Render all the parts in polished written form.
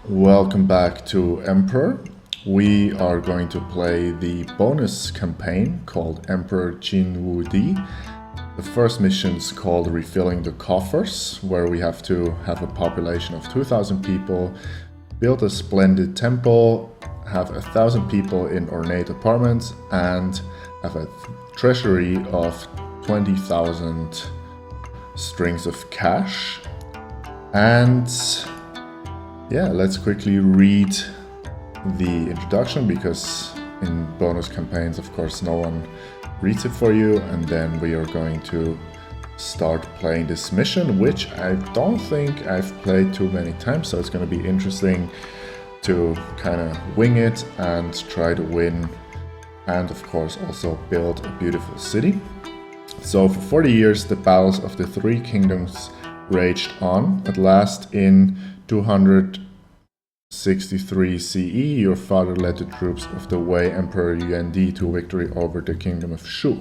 Welcome back to Emperor. We are going to play the bonus campaign called Emperor Jin Wudi. The first mission is called Refilling the Coffers, where we have to have a population of 2,000 people, build a splendid temple, have 1,000 people in ornate apartments, and have a treasury of 20,000 strings of cash. And yeah, let's quickly read the introduction, because in bonus campaigns, of course, no one reads it for you, and then we are going to start playing this mission, which I don't think I've played too many times, so it's going to be interesting to kind of wing it and try to win, and of course also build a beautiful city. So for 40 years the battles of the three kingdoms raged on. At last, in 263 CE, your father led the troops of the Wei Emperor Yuan to victory over the kingdom of Shu.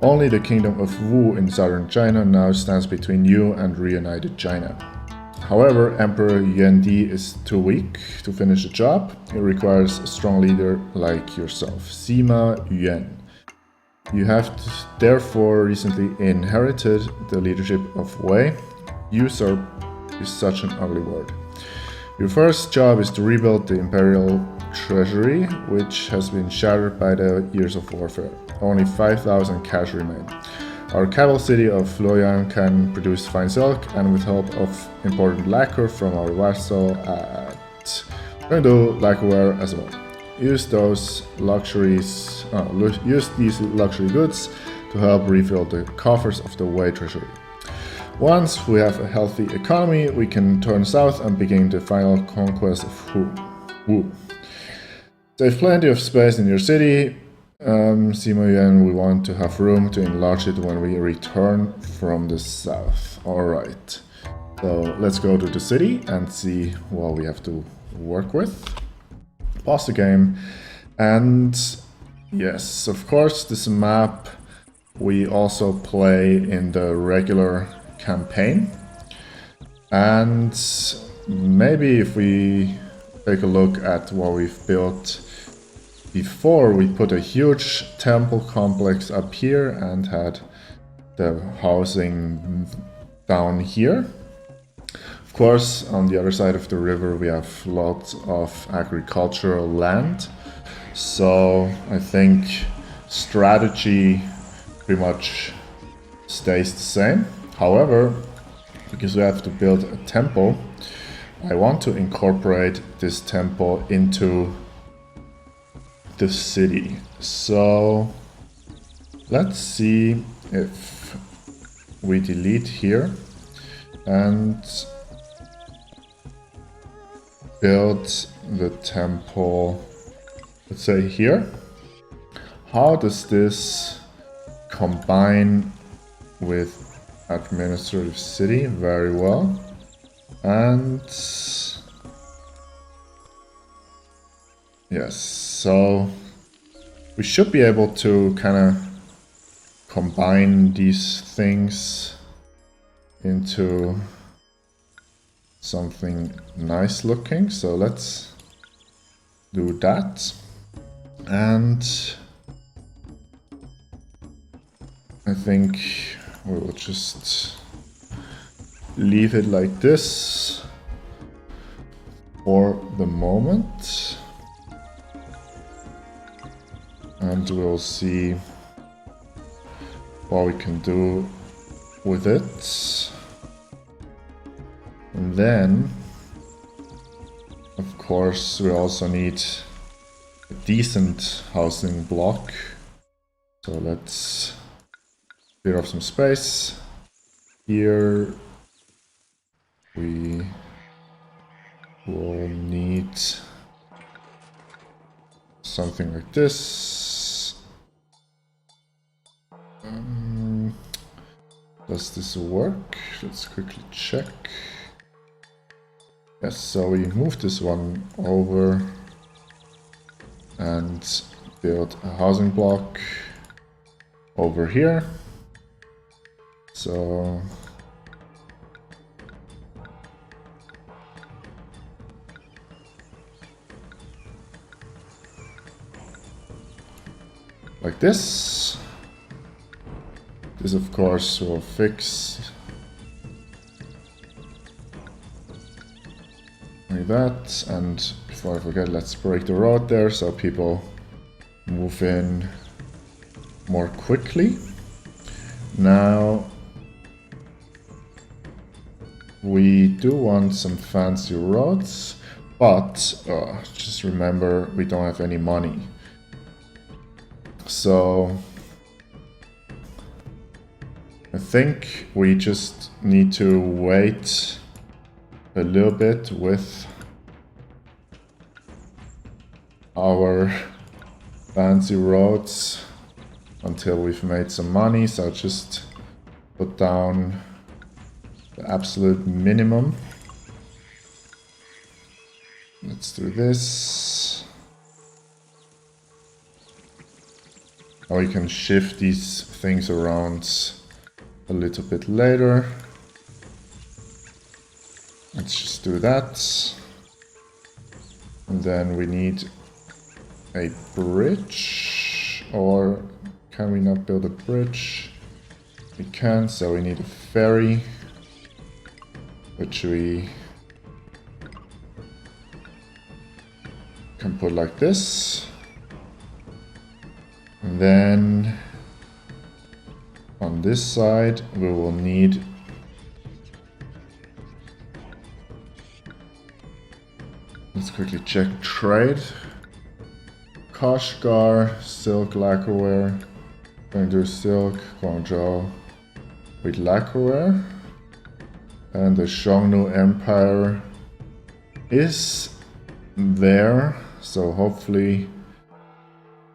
Only the kingdom of Wu in southern China now stands between you and reunited China. However, Emperor Yuan is too weak to finish the job. It requires a strong leader like yourself, Sima Yuan. You have therefore recently inherited the leadership of Wei. Usurp is such an ugly word. Your first job is to rebuild the imperial treasury, which has been shattered by the years of warfare. Only 5,000 cash remain. Our capital city of Luoyang can produce fine silk, and with help of important lacquer from our vassal at Chengdu lacquerware as well. Use these luxury goods to help refill the coffers of the Wei treasury. Once we have a healthy economy, we can turn south and begin the final conquest of Wu. Save plenty of space in your city. Sima Yuan, we want to have room to enlarge it when we return from the south. Alright, so let's go to the city and see what we have to work with. Pause the game, and yes, of course, this map we also play in the regular campaign. And maybe if we take a look at what we've built before, we put a huge temple complex up here and had the housing down here. Of course, on the other side of the river we have lots of agricultural land, so I think strategy pretty much stays the same. However, because we have to build a temple, I want to incorporate this temple into the city. So let's see if we delete here and build the temple, let's say here. How does this combine with administrative city? Very well. And yes, so we should be able to kind of combine these things into something nice looking. So let's do that. And I think we will just leave it like this for the moment, and we'll see what we can do with it. And then, of course, we also need a decent housing block, so let's clear off some space. Here we will need something like this. Does this work? Let's quickly check. Yes, so we move this one over and build a housing block over here. So like this. This of course will fix like that, and before I forget, let's break the road there so people move in more quickly. Now we do want some fancy roads, but just remember we don't have any money. So I think we just need to wait a little bit with our fancy roads until we've made some money. So just put down the absolute minimum. Let's do this. Now we can shift these things around a little bit later. Let's just do that. And then we need a bridge, or can we not build a bridge? We can, so we need a ferry, which we can put like this. And then on this side we will need let's quickly check trade. Kashgar, silk lacquerware. Going to do silk, Guangzhou with lacquerware. And the Xiongnu Empire is there, so hopefully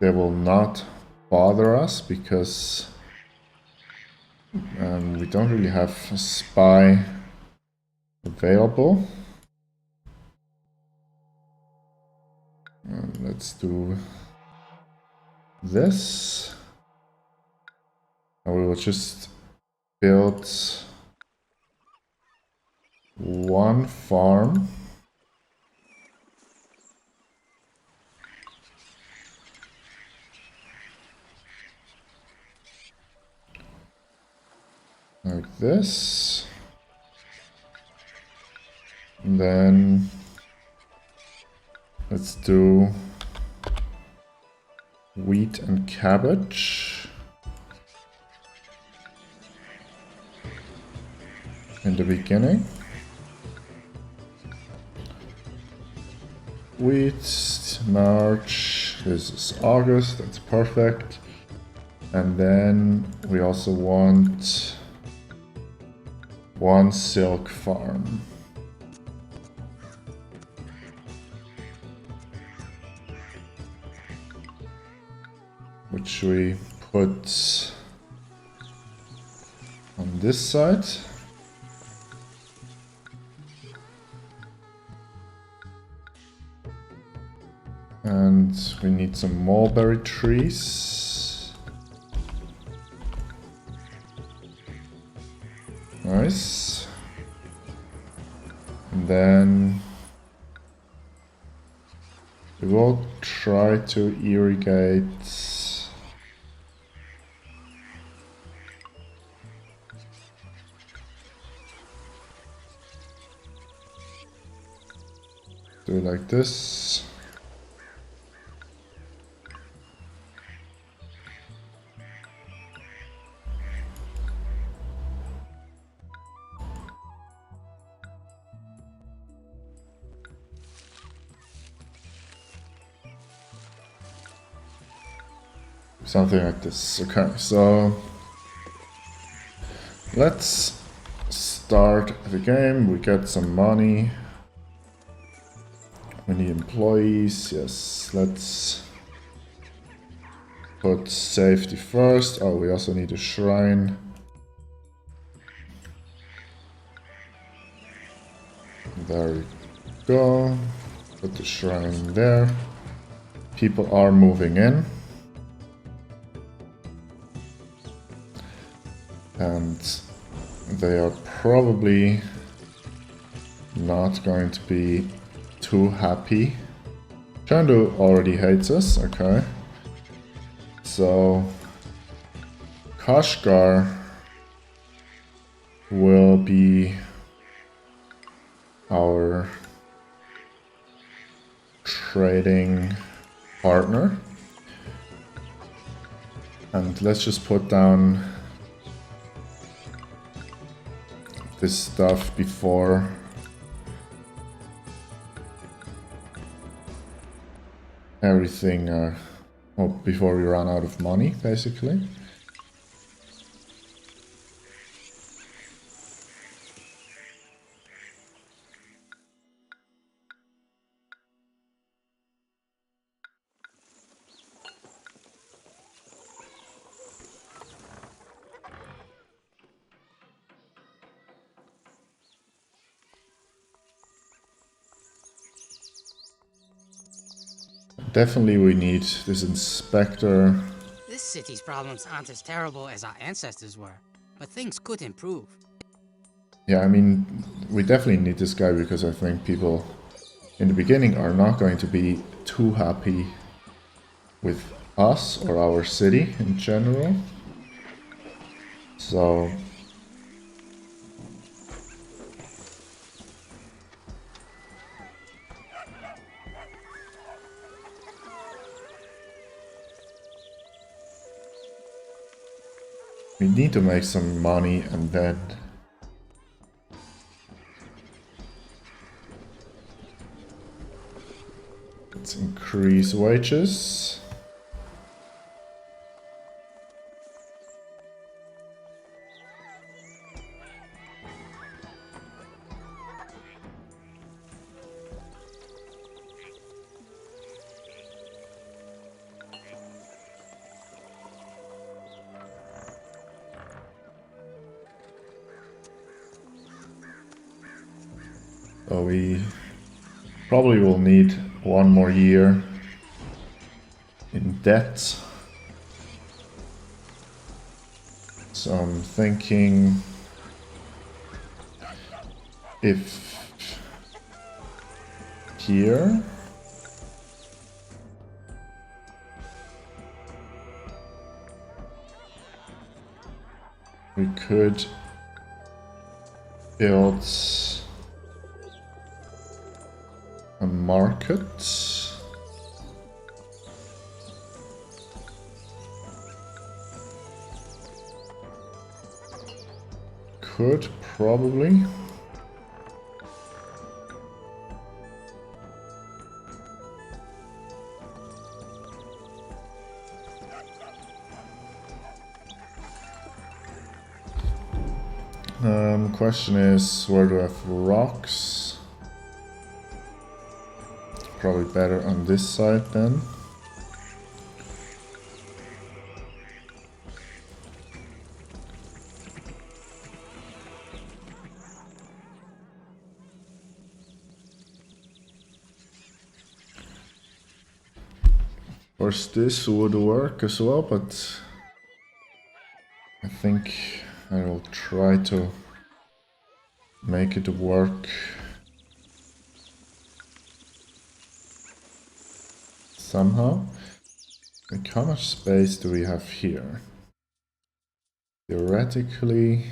they will not bother us, because we don't really have a spy available. Let's do this. And we will just build one farm. Like this. And then let's do wheat and cabbage in the beginning. Wheat, March, this is August, that's perfect. And then we also want one silk farm. Which we put on this side. And we need some mulberry trees. Nice. And then we will try to irrigate do it like this. Something like this. Okay, so let's start the game. We get some money. We need employees. Yes, let's put safety first. Oh, we also need a shrine. There we go. Put the shrine there. People are moving in. And they are probably not going to be too happy. Chengdu already hates us, okay. So Kashgar will be our trading partner. And let's just put down this stuff before everything, well, before we run out of money, basically. Definitely we need this inspector. This city's problems aren't as terrible as our ancestors were, but things could improve. Yeah, I mean, we definitely need this guy because I think people in the beginning are not going to be too happy with us or our city in general. So we need to make some money and then let's increase wages. So we probably will need one more year in debt. So I'm thinking if here we could build a market. Could probably. Question is, where do I have rocks? Probably better on this side then. Of course, this would work as well, but I think I will try to make it work somehow. Like, how much space do we have here? Theoretically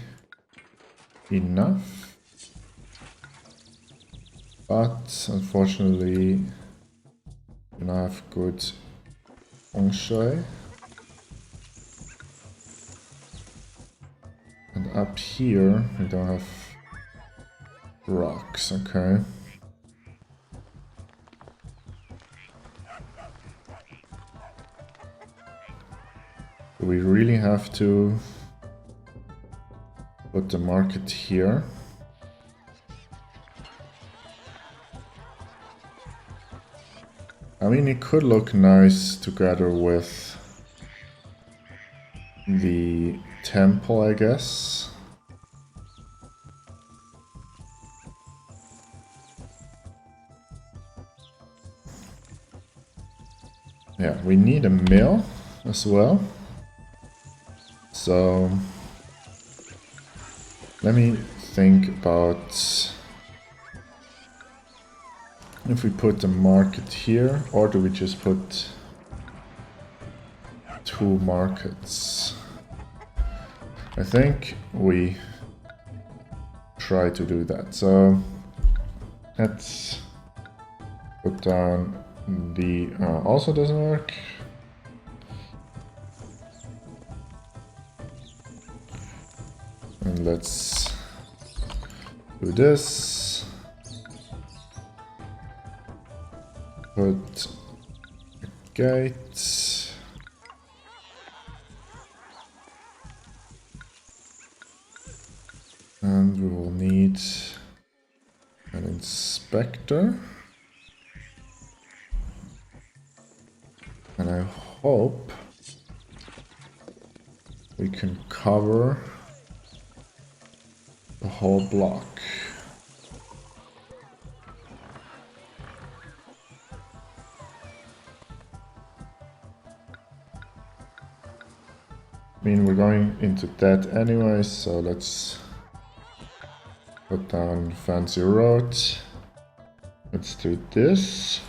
enough, but unfortunately we don't have good feng shui. And up here we don't have rocks, okay. Do we really have to put the market here? I mean, it could look nice together with the temple, I guess. Yeah, we need a mill as well. So let me think about if we put the market here, or do we just put 2 markets. I think we try to do that. So let's put down the also doesn't work. And let's do this. Put a gate. And we will need an inspector. And I hope we can cover the whole block. I mean, we're going into that anyway, so let's put down fancy road. Let's do this.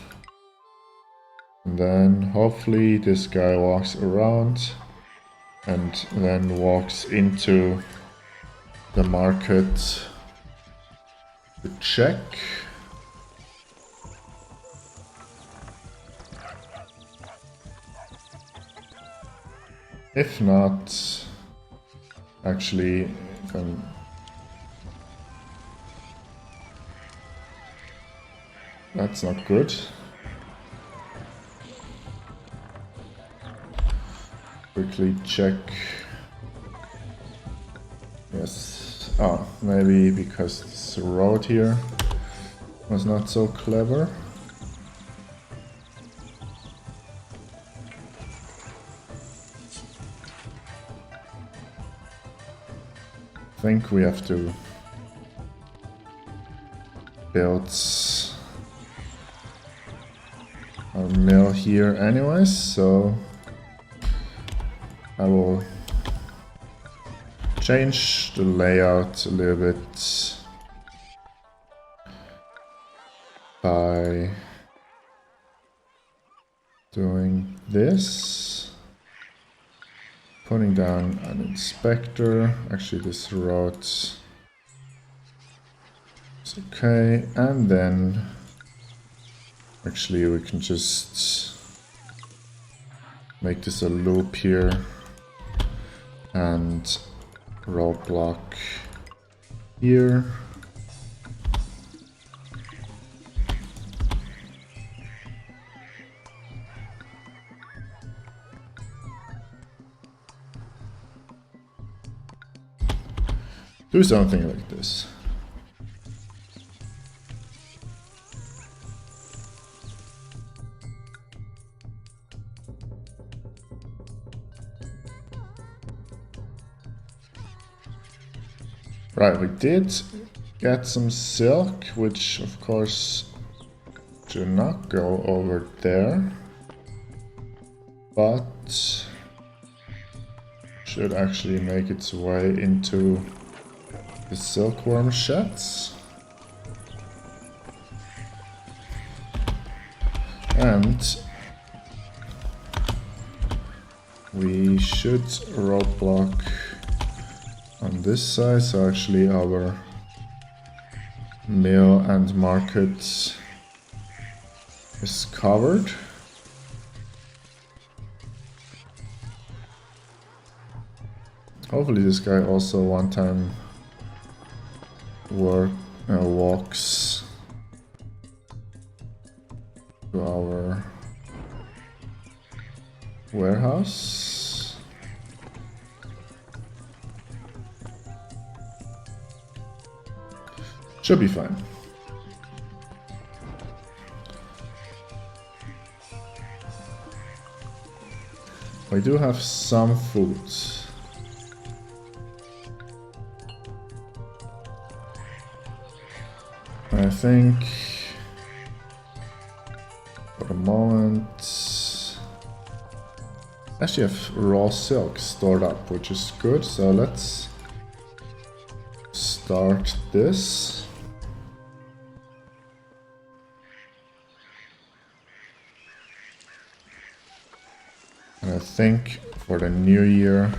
And then hopefully this guy walks around and then walks into the market to check. If not, actually, that's not good. Quickly check. Yes. Oh, maybe because this road here was not so clever. I think we have to build our mill here anyways, so I will change the layout a little bit by doing this, putting down an inspector. Actually, this road is okay, and then actually we can just make this a loop here and roadblock here. Do something like this. Right, we did get some silk, which of course should not go over there, but should actually make its way into the silkworm sheds. And we should roadblock on this side, so actually our mill and market is covered. Hopefully this guy also one time walks to our warehouse. Should be fine. We do have some food. I think for the moment actually have raw silk stored up, which is good, so let's start this. And I think for the new year,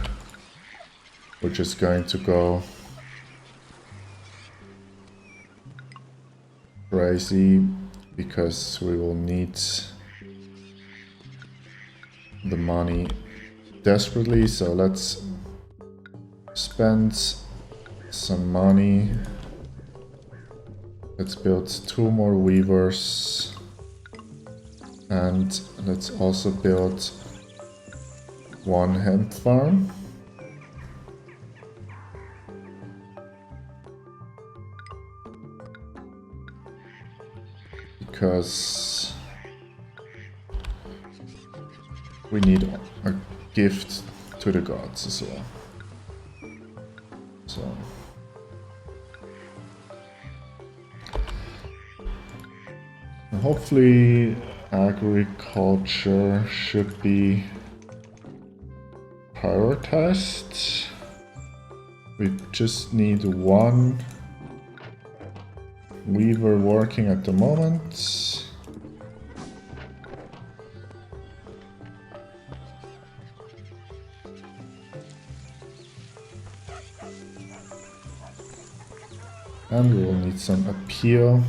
we're just going to go crazy because we will need the money desperately. So let's spend some money. Let's build 2 more weavers, and let's also build 1 hemp farm. Because we need a gift to the gods as well. So hopefully agriculture should be prioritized. We just need 1 weaver working at the moment. And we will need some appeal.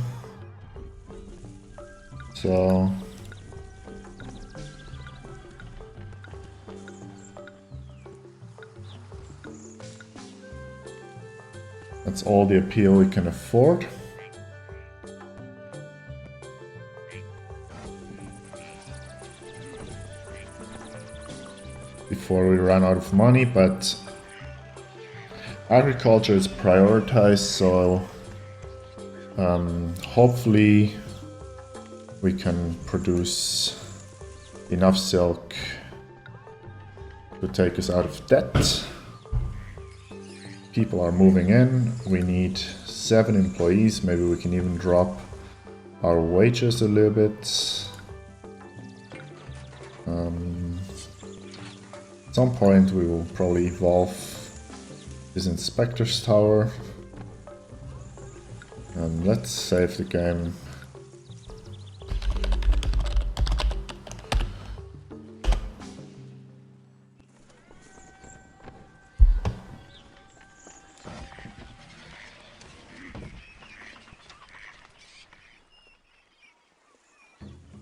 So that's all the appeal we can afford. Before we run out of money, but agriculture is prioritized, so hopefully we can produce enough silk to take us out of debt. People are moving in. We need 7 employees. Maybe we can even drop our wages a little bit. At some point we will probably evolve this inspector's tower. And let's save the game.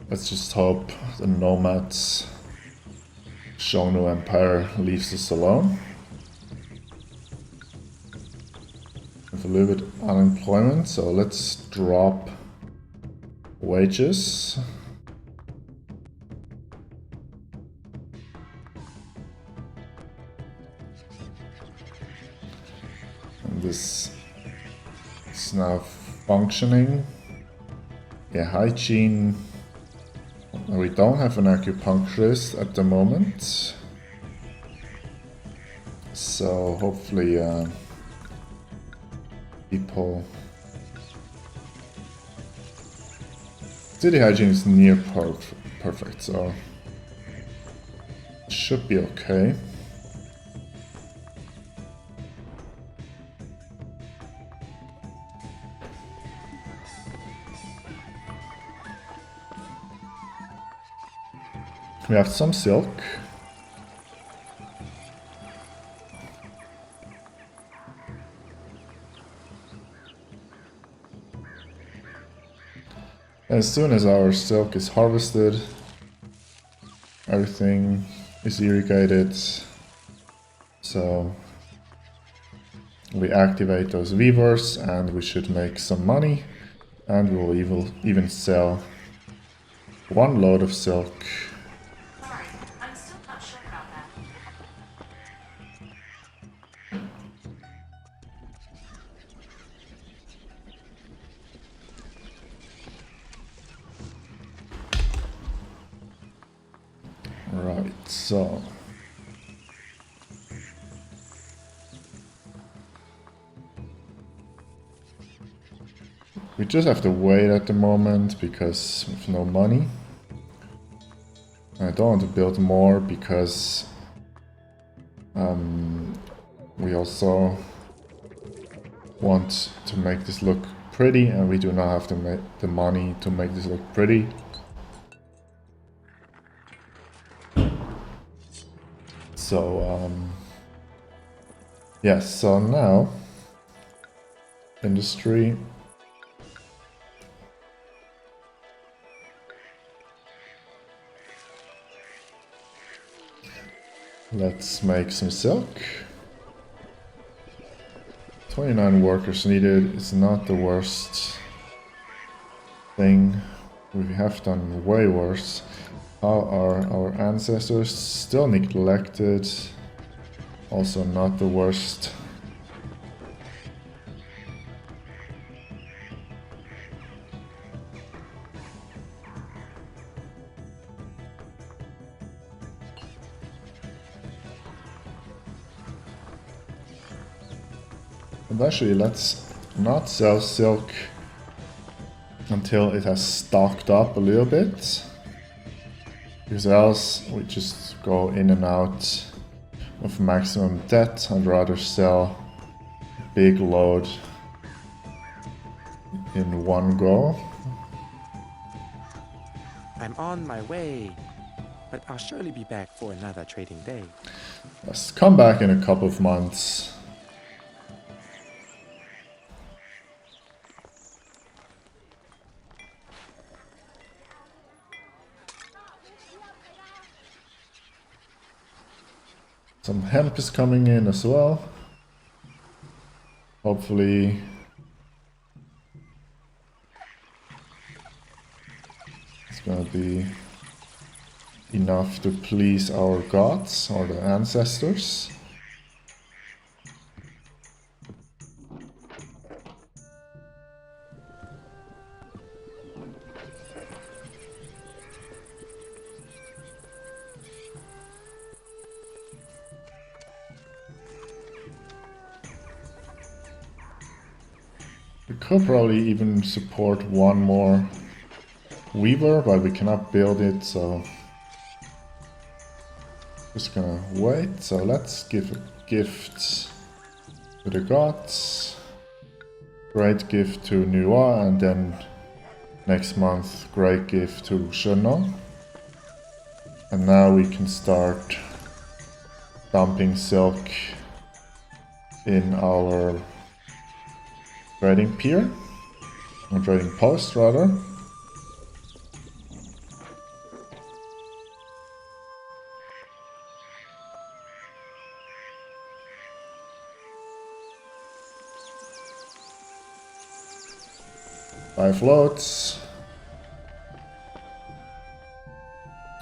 Let's just hope the nomads Shonu Empire leaves us alone. We have a little bit unemployment, so let's drop wages. And this is now functioning. Yeah, hygiene. We don't have an acupuncturist at the moment, so hopefully people... City hygiene is near perfect, so it should be okay. We have some silk. As soon as our silk is harvested, everything is irrigated. So we activate those weavers and we should make some money, and we will even sell 1 load of silk. Right, so we just have to wait at the moment because we have no money. I don't want to build more because we also want to make this look pretty, and we do not have to make the money to make this look pretty. So, yes, so now, industry. Let's make some silk. 29 workers needed is not the worst thing. We have done way worse. How are our ancestors? Still neglected. Also not the worst. Eventually, let's not sell silk until it has stocked up a little bit, because else we just go in and out of maximum debt. I'd rather sell a big load in one go. I'm on my way, but I'll surely be back for another trading day. Let's come back in a couple of months. Some hemp is coming in as well. Hopefully it's gonna be enough to please our gods or the ancestors. We could probably even support one more weaver, but we cannot build it, so just gonna wait. So let's give a gift to the gods, great gift to Nuwa, and then next month great gift to Shunno. And now we can start dumping silk in our trading pier, or trading post rather. Five loads.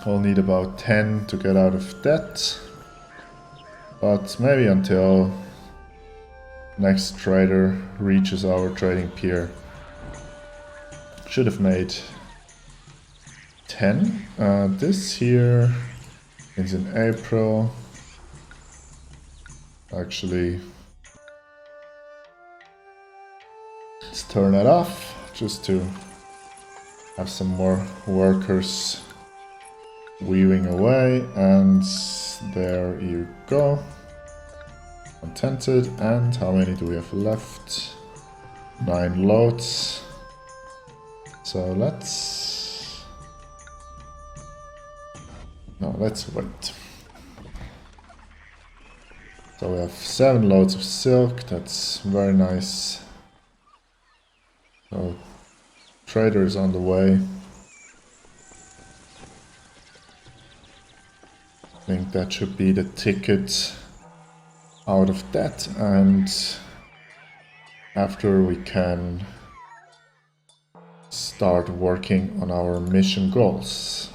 I'll need about 10 to get out of debt, but maybe until next trader reaches our trading pier. Should have made 10. This here is in April. Actually, let's turn that off just to have some more workers weaving away, and there you go. Contented. And how many do we have left? 9 loads. So let's wait. So we have 7 loads of silk. That's very nice. So trader is on the way. I think that should be the ticket out of debt, and after we can start working on our mission goals.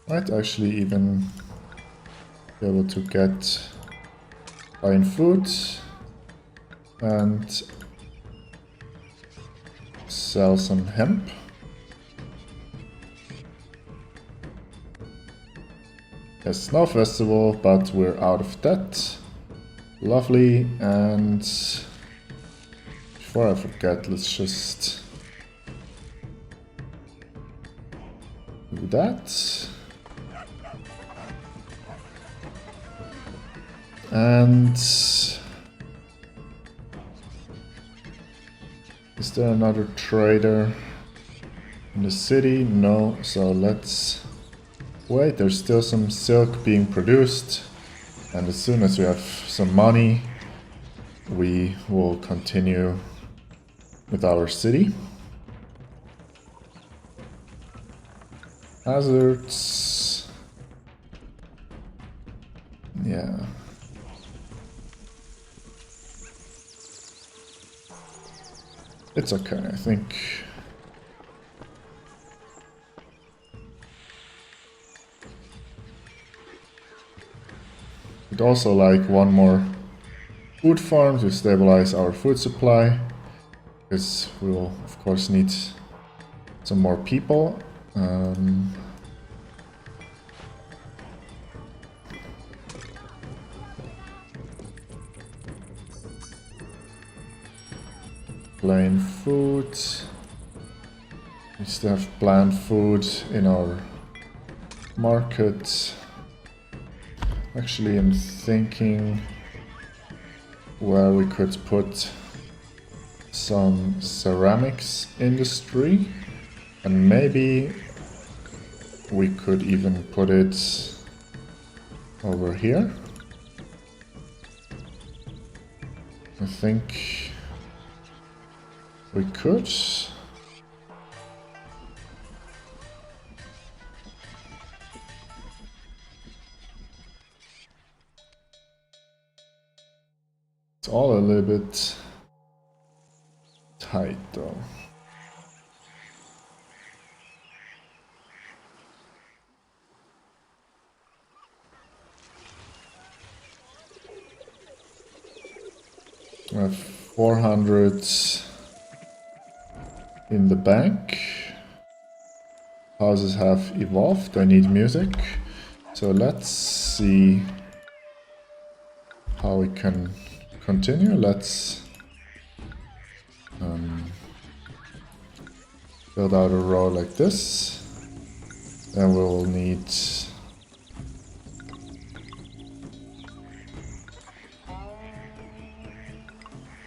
Might actually even be able to get buying food and sell some hemp. Yes, no festival, but we're out of debt. Lovely. And before I forget, let's just do that. And there another trader in the city? No, so let's wait. There's still some silk being produced, and as soon as we have some money, we will continue with our city. Hazards. Yeah. It's okay, I think. We'd also like one more food farm to stabilize our food supply, because we will of course need some more people. Plain food. We still have bland food in our market. Actually, I'm thinking where we could put some ceramics industry, and maybe we could even put it over here. I think we could. It's all a little bit tight though. I have 400 in the bank. Houses have evolved. I need music. So let's see how we can continue. Let's build out a row like this. Then we will need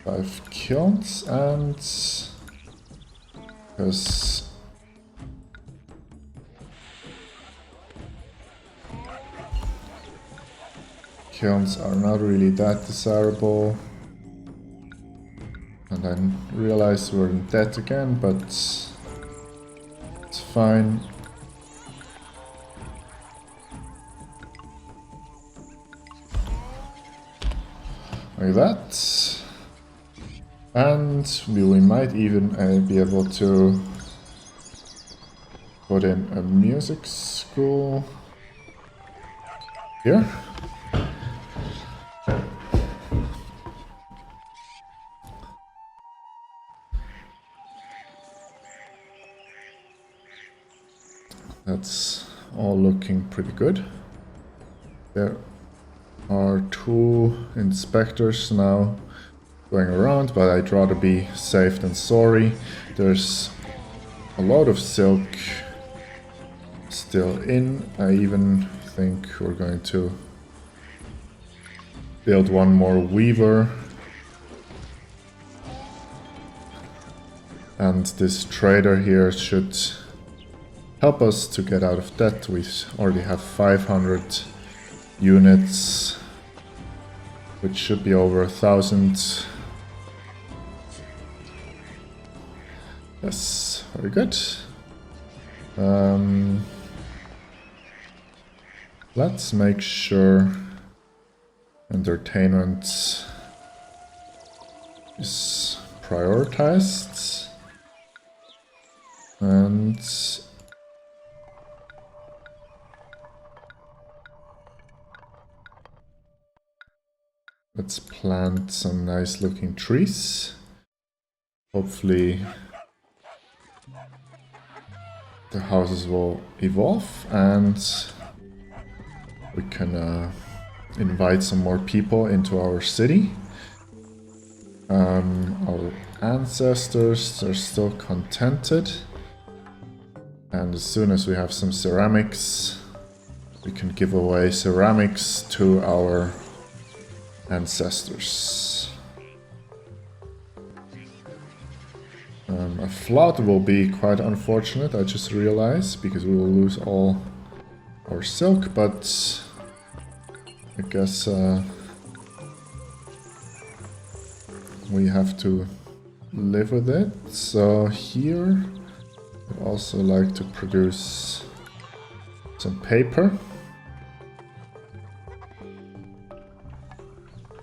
five kilns, and because kilns are not really that desirable. And then realize we're in debt again, but it's fine. Like that. And we might even be able to put in a music school here. That's all looking pretty good. There are 2 inspectors now going around, but I'd rather be safe than sorry. There's a lot of silk still in. I even think we're going to build one more weaver. And this trader here should help us to get out of debt. We already have 500 units, which should be over 1,000. Yes, very good. Let's make sure entertainment is prioritized. And let's plant some nice looking trees. Hopefully the houses will evolve and we can invite some more people into our city. Our ancestors are still contented, and as soon as we have some ceramics, we can give away ceramics to our ancestors. A flood will be quite unfortunate, I just realized, because we will lose all our silk, but I guess we have to live with it. So here I'd also like to produce some paper.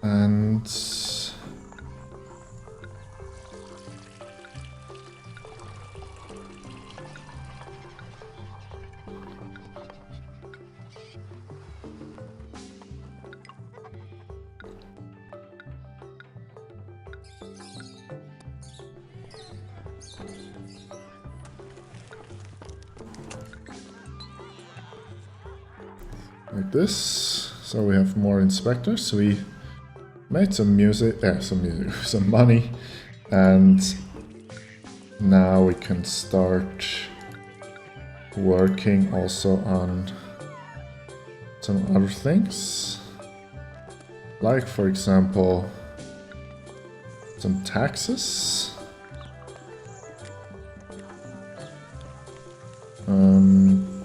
And like this. So we have more inspectors. We made some some money, and now we can start working also on some other things, like for example some taxes.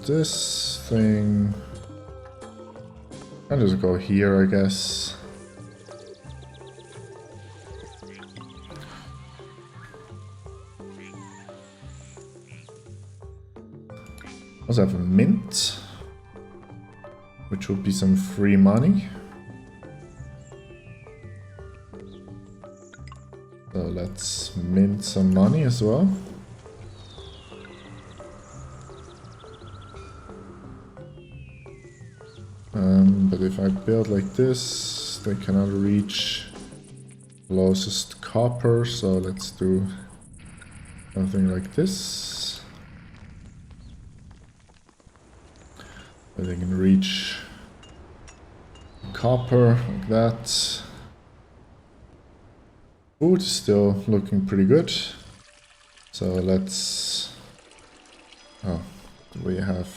This thing can just go here, I guess. Also have a mint, which would be some free money. So let's mint some money as well. But if I build like this, they cannot reach closest copper, so let's do something like this. But they can reach copper like that. Food is still looking pretty good. So let's... Oh, we have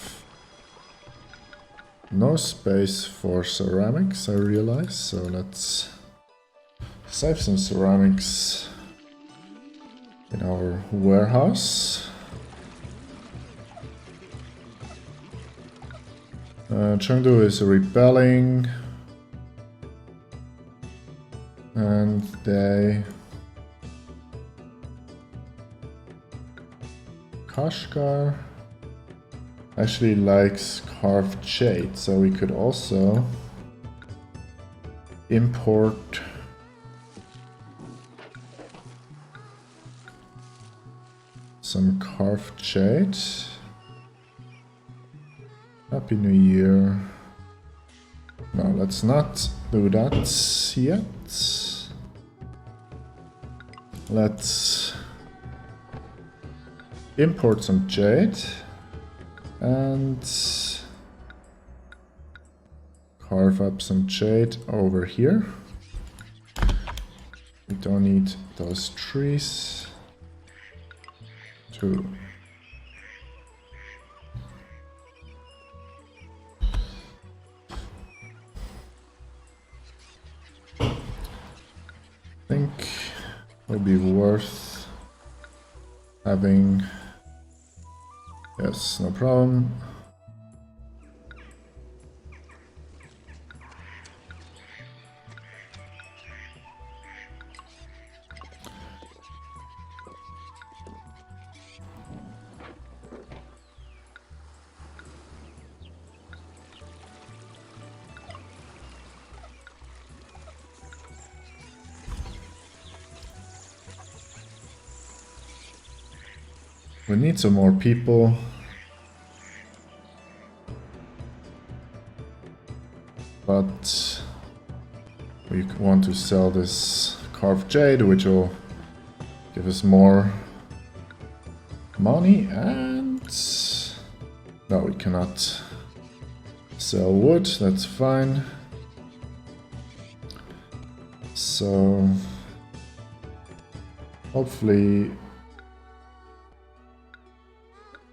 no space for ceramics, I realize. So let's save some ceramics in our warehouse. Chengdu is rebelling, and they... Kashgar actually likes carved jade, so we could also import some carved jade. Happy New Year. No, let's not do that yet. Let's import some jade and carve up some jade over here. We don't need those trees to... I think it would be worth having... Yes, no problem. We need some more people. But we want to sell this carved jade, which will give us more money, and no, we cannot sell wood, that's fine. So hopefully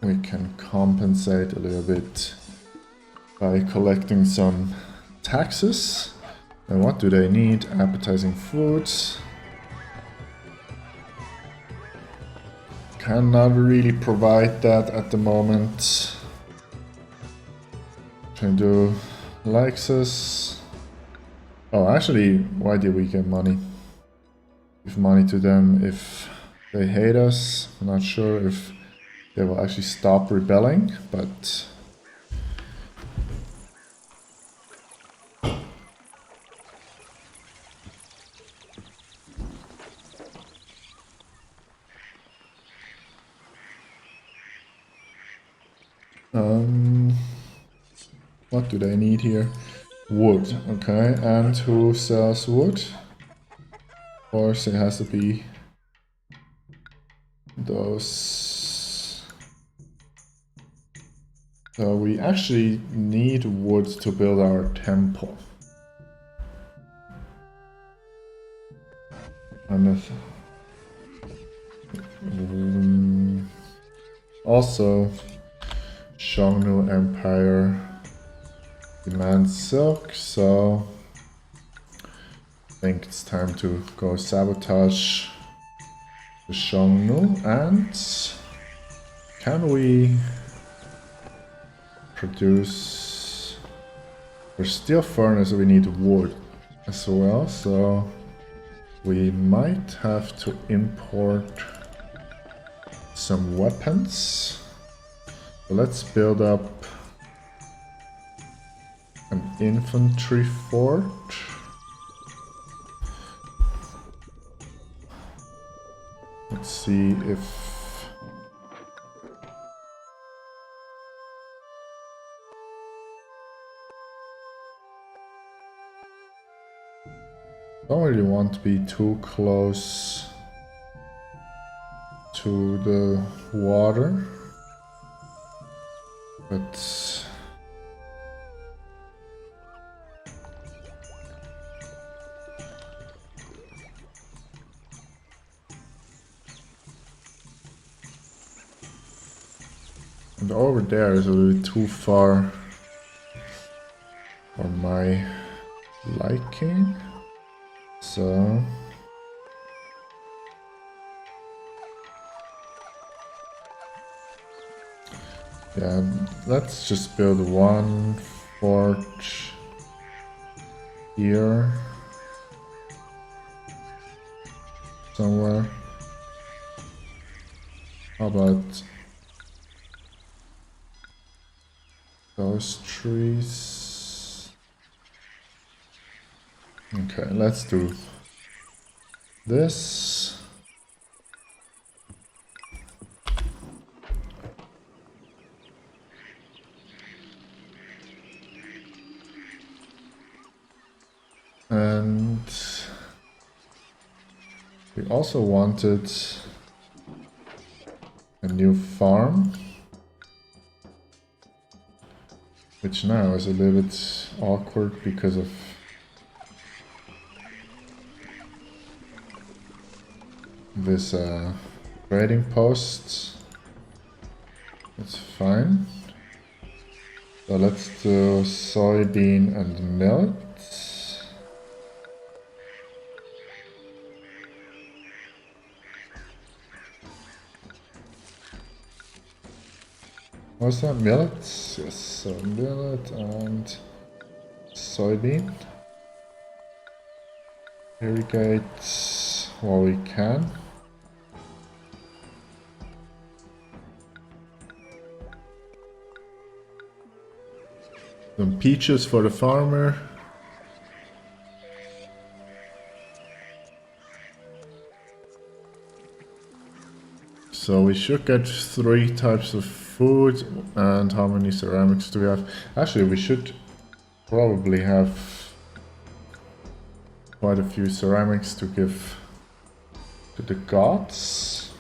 we can compensate a little bit by collecting some taxes. And what do they need? Appetizing foods. cannot really provide that at the moment. Can do Lexus. Oh, actually, why did we get money? Give money to them if they hate us. I'm not sure if they will actually stop rebelling, but what do they need here? Wood, okay, and who sells wood? Of course, it has to be those. So we actually need wood to build our temple. And also, Xiongnu Empire demands silk, so I think it's time to go sabotage the Xiongnu. And can we produce? For steel furnace we need wood as well, so we might have to import some weapons. So let's build up an infantry fort. Let's see if don't really want to be too close to the water, but and over there is a little bit too far for my liking, so yeah, let's just build one fort here somewhere. How about those trees? Okay, let's do this. And we also wanted a new farm, which now is a little bit awkward because of this trading post. It's fine. So let's do soybean and millet. What's that? Millet? Yes, so millet and soybean. Irrigate while we can. Some peaches for the farmer. So we should get 3 types of food. And how many ceramics do we have? Actually, we should probably have quite a few ceramics to give to the gods.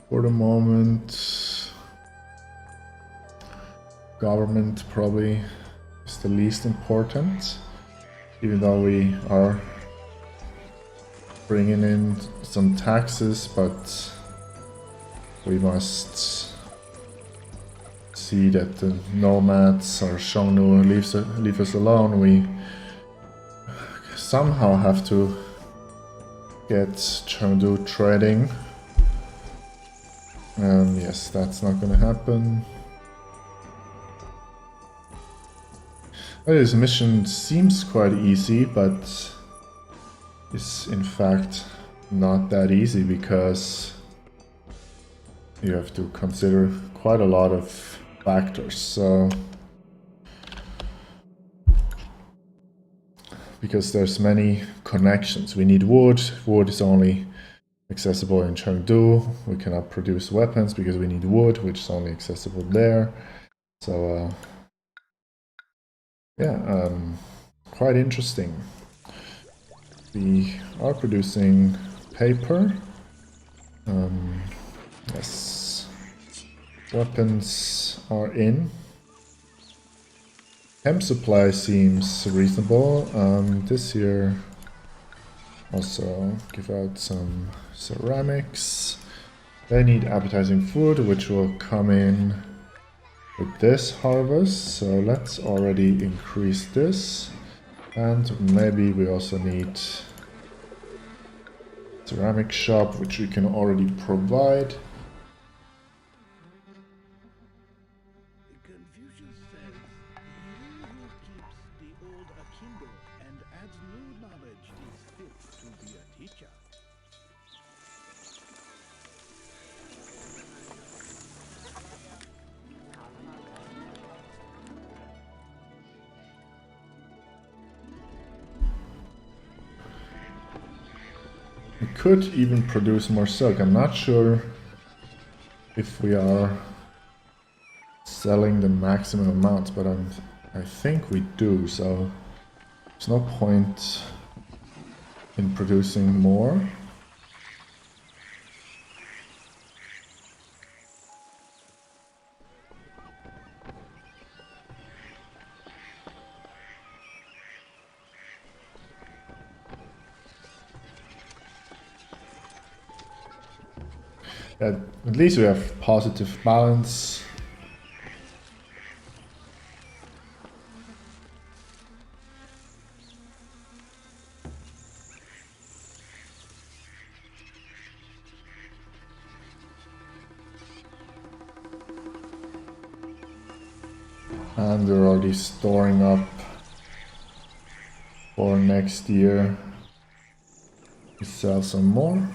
For the moment, government probably is the least important, even though we are bringing in some taxes, but we must see see that the nomads or Xiongnu leave us alone. We somehow have to get Chengdu trading. Yes, that's not gonna happen. This mission seems quite easy, but is in fact not that easy because you have to consider quite a lot of factors. So because there's many connections, we need wood. Wood is only accessible in Chengdu. We cannot produce weapons because we need wood, which is only accessible there. So yeah, quite interesting. We are producing paper. Yes, weapons are in. Hemp supply seems reasonable. This year also give out some ceramics. They need appetizing food, which will come in with this harvest. So let's already increase this. And maybe we also need ceramic shop, which we can already provide. Confucius says, "He who keeps the old akimbo and adds new knowledge is fit to be a teacher." We could even produce more silk. I'm not sure if we are selling the maximum amount, but I think we do, so there's no point in producing more. At least we have positive balance. And we're already storing up for next year to sell some more.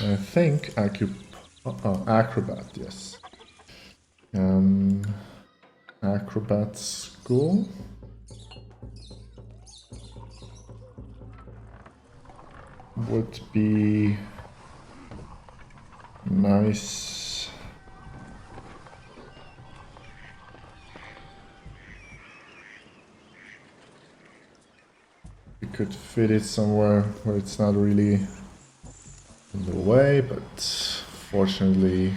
I think acrobat, yes. Acrobat school. Would be nice. We could fit it somewhere where it's not really in the way, but fortunately,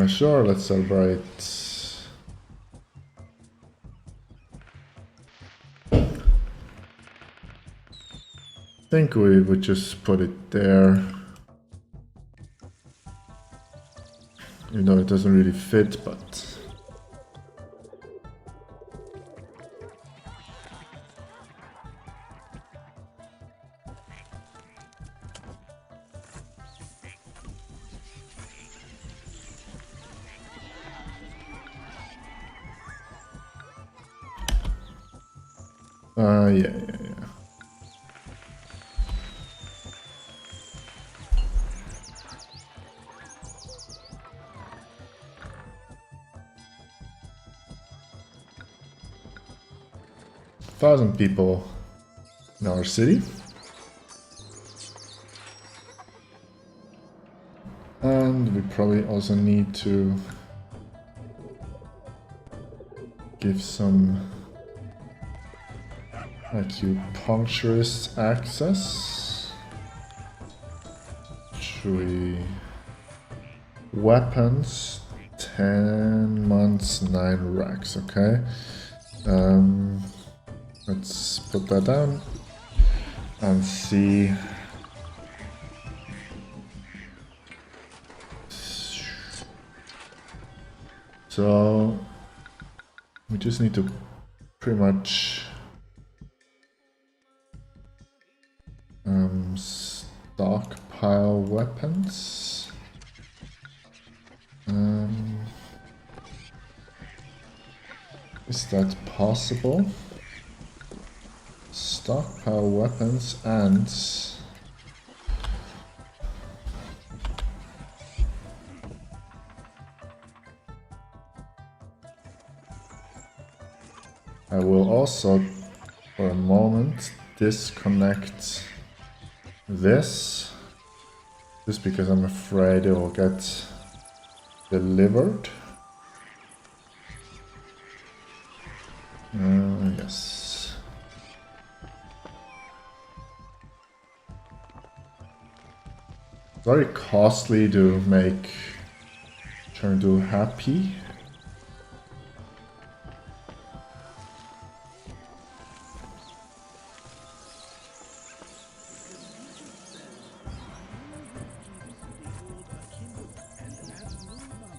sure, let's celebrate. I think we would just put it there, even though it doesn't really fit, but yeah. 1,000 people in our city. And we probably also need to give some acupuncturist access. we... Weapons, 10 months, 9 racks, okay. Let's put that down and see. So we just need to pretty much stockpile weapons. Is that possible? Stockpile weapons and I will also for a moment disconnect this just because I'm afraid it will get delivered. Yes. Very costly to make Chengdu happy.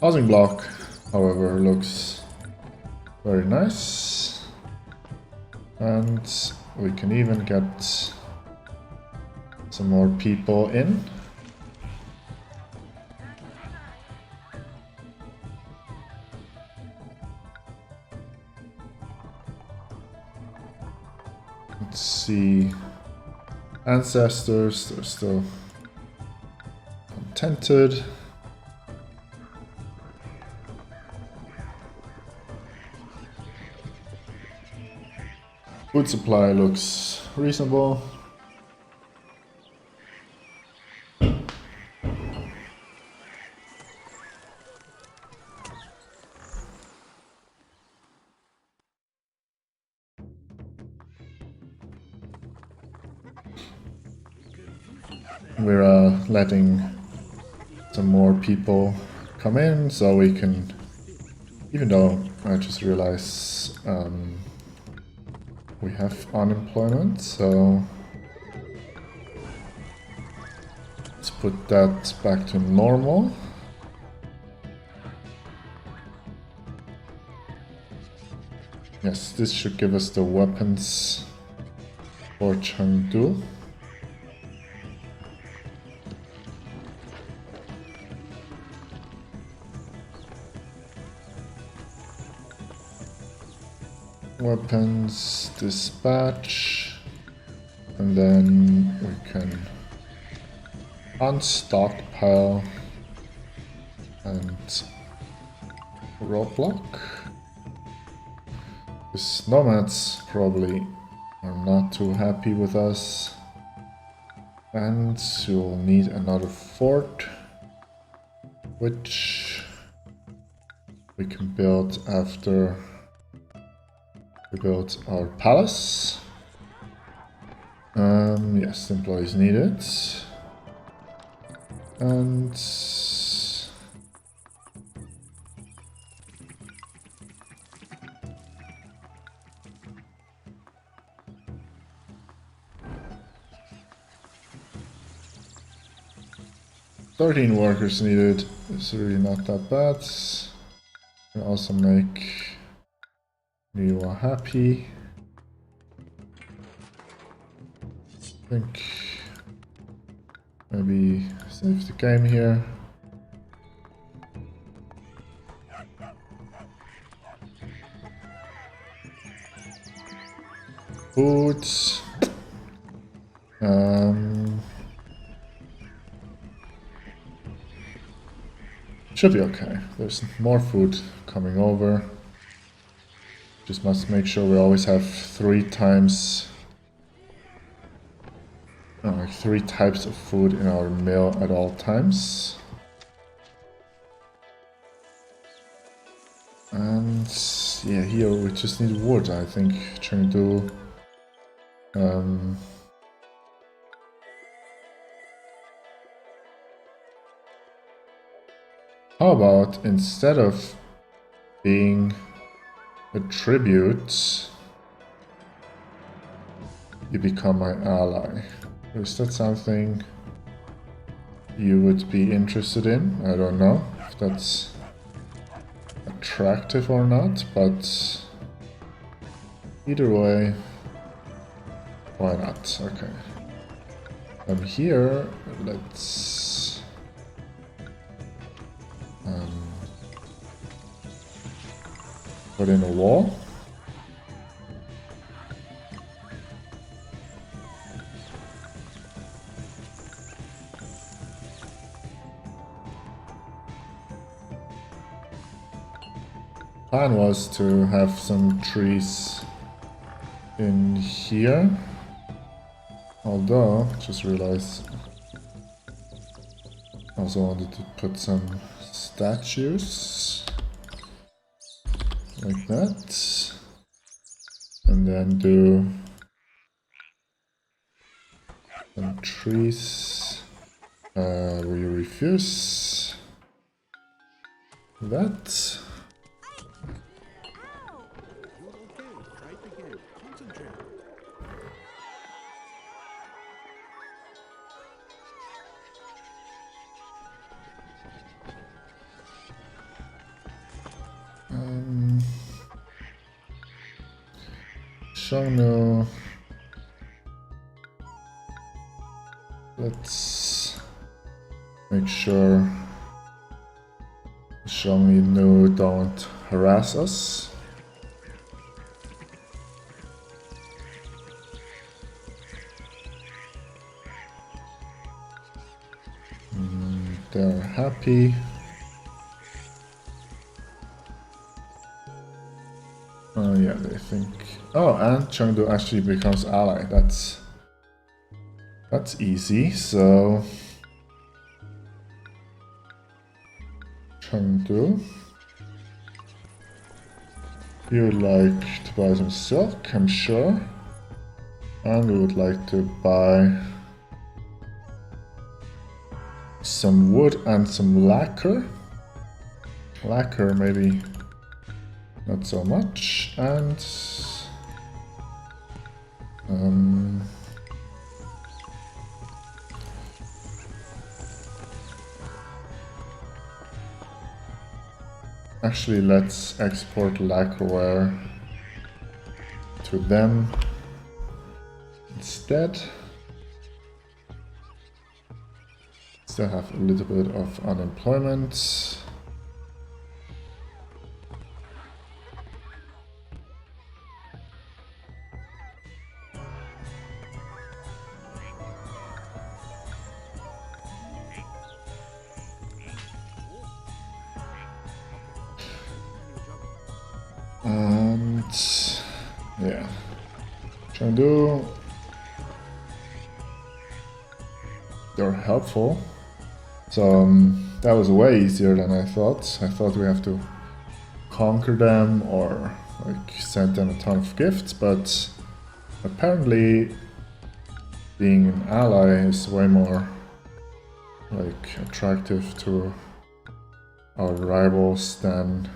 Housing block, however, looks very nice, and we can even get some more people in. Let's see, ancestors, they're still contented. Food supply looks reasonable. We're letting some more people come in so we can, even though I just realized we have unemployment, so let's put that back to normal. Yes, this should give us the weapons for Chengdu. Weapons, dispatch, and then we can unstockpile and roadblock. These nomads probably are not too happy with us, and you'll need another fort, which we can build after we build our palace. Yes, employees needed. And $13 workers needed. It's really not that bad. Can also make you are happy. I think maybe save the game here. Food. Should be okay. There's more food coming over. Just must make sure we always have 3 types of food in our meal at all times. And yeah, here we just need wood. I think Chengdu How about instead of being a tribute, you become my ally? Is that something you would be interested in? I don't know if that's attractive or not, but either way, why not? Okay. From here, let's put in a wall. Plan was to have some trees in here, although just realized I also wanted to put some statues like that, and then do some trees. We refuse that. You're okay. Try it again. Concentrate. Shangno. Let's make sure Shangno don't harass us. They're happy. Oh yeah, they think. Oh, and Chengdu actually becomes ally. That's easy. So Chengdu, you would like to buy some silk, I'm sure, and we would like to buy some wood and some lacquer. Lacquer maybe not so much, and actually let's export lacquerware to them instead. Still have a little bit of unemployment. And yeah, Chengdu, they're helpful. So that was way easier than I thought. I thought we have to conquer them or like send them a ton of gifts, but apparently being an ally is way more like attractive to our rivals than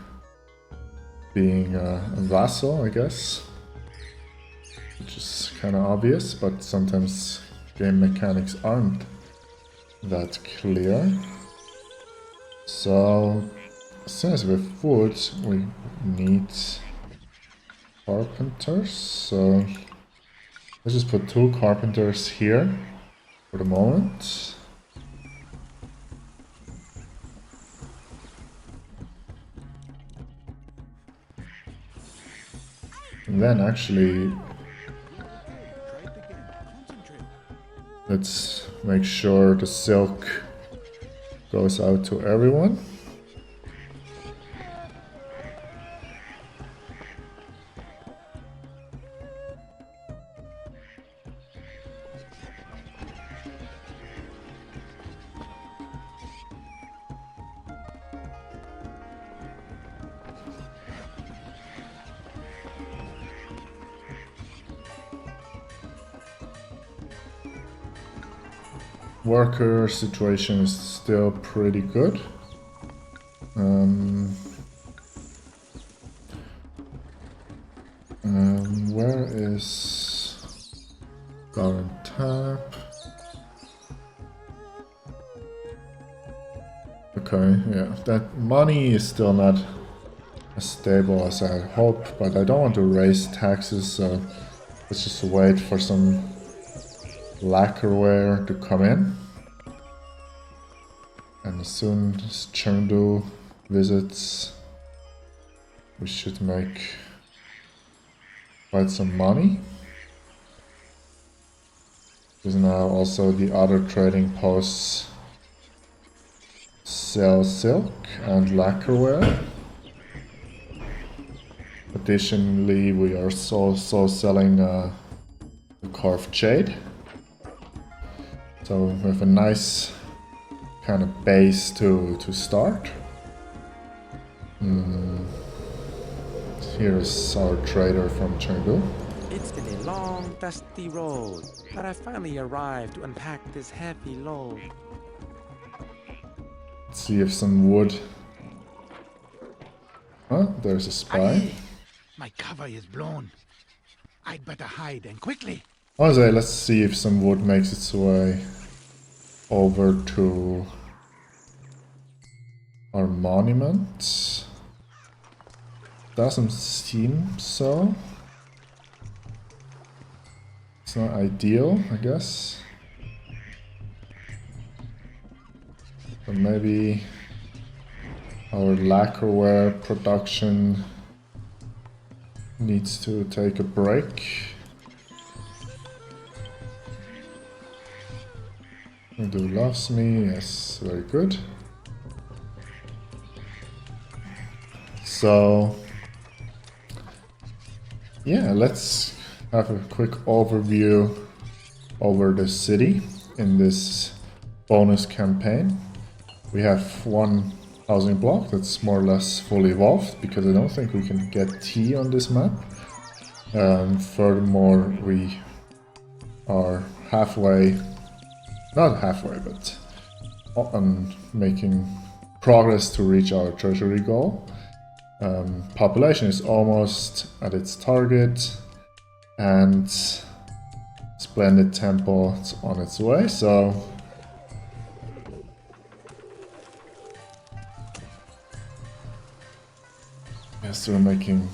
being a vassal, I guess, which is kind of obvious, but sometimes game mechanics aren't that clear. So as soon as we have wood, we need carpenters, so let's just put 2 carpenters here for the moment. And then actually, let's make sure the silk goes out to everyone. Worker situation is still pretty good. Where is current tab? Okay, yeah, that money is still not as stable as I hope, but I don't want to raise taxes, so let's just wait for some lacquerware to come in. And as soon as Chengdu visits, we should make quite some money. Because now also the other trading posts sell silk and lacquerware. Additionally, we are also selling the carved jade. So we have a nice kind of base to start. Here is our trader from Chengdu. It's been a long, dusty road, but I finally arrived to unpack this heavy load. Let's see if some wood... Huh? There's a spy. Aye. My cover is blown. I'd better hide and quickly. Jose, let's see if some wood makes its way over to our monument. Doesn't seem so. It's not ideal, I guess. But maybe our lacquerware production needs to take a break. Chengdu loves me, yes, very good. So, yeah, let's have a quick overview over the city in this bonus campaign. We have one housing block that's more or less fully evolved, because I don't think we can get tea on this map. Furthermore, we are halfway, not halfway, but on making progress to reach our treasury goal. Population is almost at its target, and Splendid Temple is on its way, so yes, we're making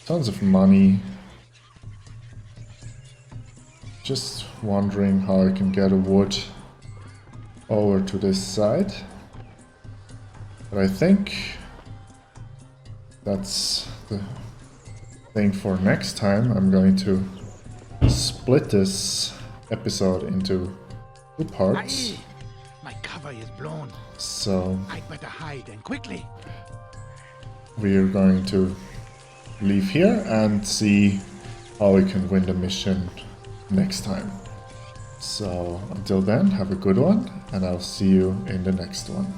tons of money. Just wondering how I can get a wood over to this side. But I think that's the thing for next time. I'm going to split this episode into two parts. Aye. My cover is blown. So I'd better hide and quickly. we are going to leave here and see how we can win the mission next time. So until then, have a good one, and I'll see you in the next one.